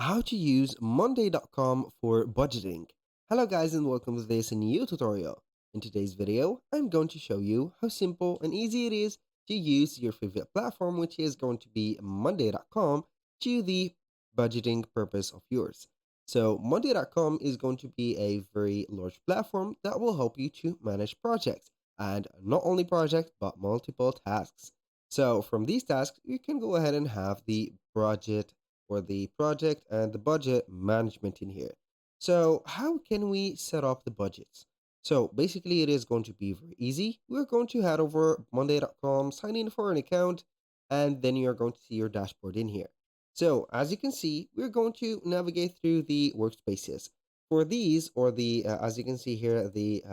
how to use Monday.com for budgeting. Hello guys and welcome to this new tutorial. In today's video, I'm going to show you how simple and easy it is to use your favorite platform, which is going to be Monday.com, to the budgeting purpose of yours. So Monday.com is going to be a very large platform that will help you to manage projects, and not only projects but multiple tasks. So from these tasks, you can go ahead and have the budget for the project and the budget management in here. So how can we set up the budgets? So basically it is going to be very easy. We're going to head over monday.com, sign in for an account, and then you're going to see your dashboard in here. So as you can see, we're going to navigate through the workspaces. For these, or the as you can see here, the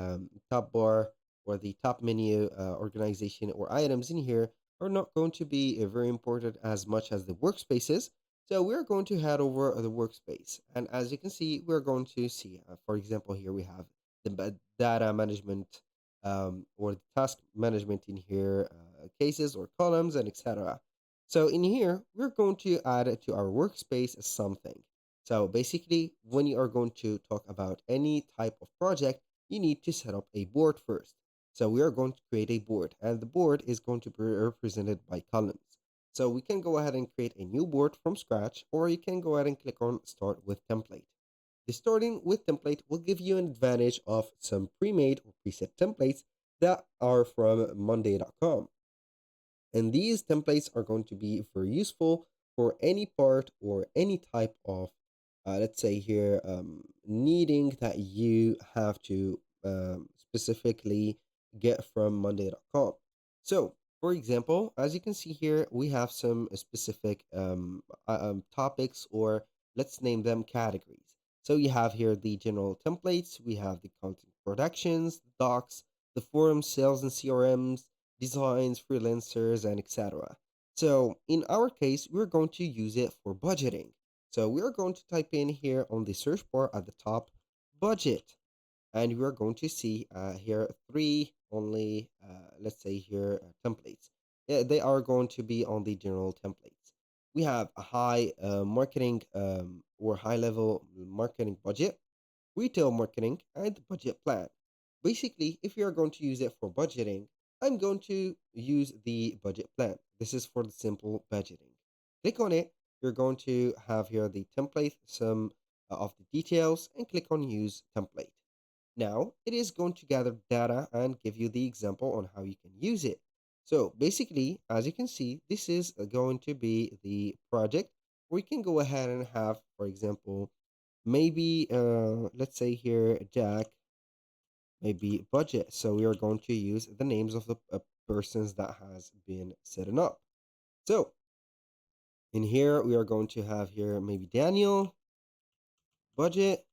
top bar or the top menu organization or items in here are not going to be very important as much as the workspaces. So we're going to head over the workspace. And as you can see, we're going to see, for example, here we have the data management or the task management in here, cases or columns and etc. So in here, we're going to add it to our workspace something. So basically, when you are going to talk about any type of project, you need to set up a board first. So we are going to create a board, and the board is going to be represented by columns. So we can go ahead and create a new board from scratch, or you can go ahead and click on Start with Template. The starting with template will give you an advantage of some pre-made or preset templates that are from monday.com. And these templates are going to be very useful for any part or any type of, let's say here, needing that you have to specifically get from monday.com. So, for example, as you can see here, we have some specific topics, or let's name them categories. So you have here the general templates, we have the content productions, docs, the forum sales and CRMs, designs, freelancers, and etc. So in our case, we're going to use it for budgeting. So we're going to type in here on the search bar at the top, budget, and we're going to see here three only, let's say here, templates. Yeah, they are going to be on the general templates. We have a high marketing or high level marketing budget, retail marketing, and budget plan. Basically, if you're going to use it for budgeting, I'm going to use the budget plan. This is for the simple budgeting. Click on it. You're going to have here the template, some of the details, and click on use template. Now, it is going to gather data and give you the example on how you can use it. So basically, as you can see, this is going to be the project. We can go ahead and have, for example, maybe let's say here Jack, maybe budget. So we are going to use the names of the persons that has been setting up. So in here we are going to have here maybe Daniel, budget,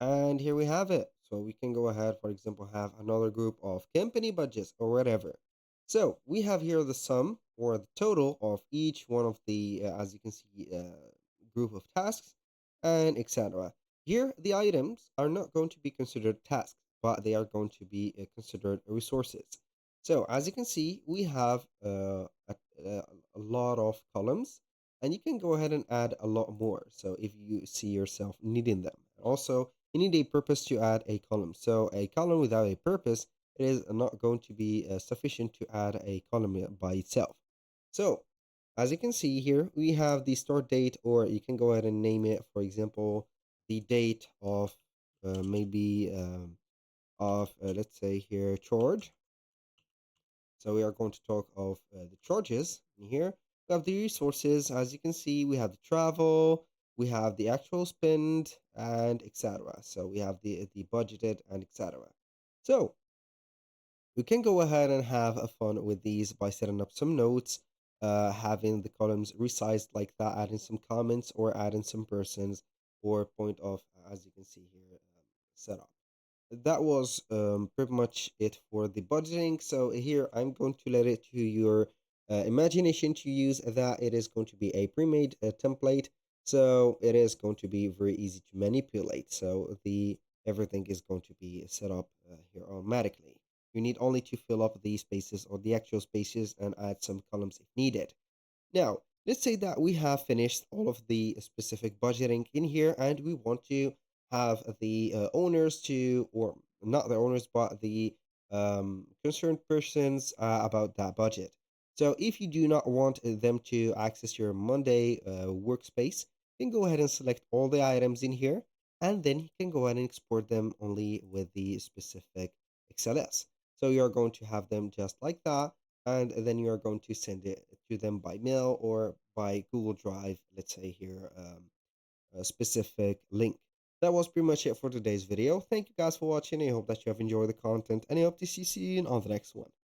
and here we have it. So we can go ahead, for example, have another group of company budgets or whatever. So we have here the sum or the total of each one of the, as you can see, group of tasks and etc. Here, the items are not going to be considered tasks, but they are going to be considered resources. So as you can see, we have a lot of columns, and you can go ahead and add a lot more. So if you see yourself needing them. Also, you need a purpose to add a column. So a column without a purpose, it is not going to be sufficient to add a column by itself. So as you can see here, we have the start date, or you can go ahead and name it, for example, the date of maybe let's say here charge. So we are going to talk of the charges in here. We have the resources. As you can see, we have the travel, we have the actual spend, and etc. So we have the budgeted and etc. So we can go ahead and have a fun with these by setting up some notes, having the columns resized like that, adding some comments or adding some persons or point of, as you can see here, setup. That was pretty much it for the budgeting. So here I'm going to let it to your imagination to use that. It is going to be a pre-made template, so it is going to be very easy to manipulate. So the everything is going to be set up here automatically. You need only to fill up the spaces or the actual spaces and add some columns if needed. Now, let's say that we have finished all of the specific budgeting in here and we want to have the owners to, or not the owners, but the concerned persons about that budget. So if you do not want them to access your Monday workspace, you can go ahead and select all the items in here, and then you can go ahead and export them only with the specific XLS. So you're going to have them just like that, and then you are going to send it to them by mail or by Google Drive, let's say here, a specific link. That was pretty much it for today's video. Thank you guys for watching. I hope that you have enjoyed the content, and I hope to see you on the next one.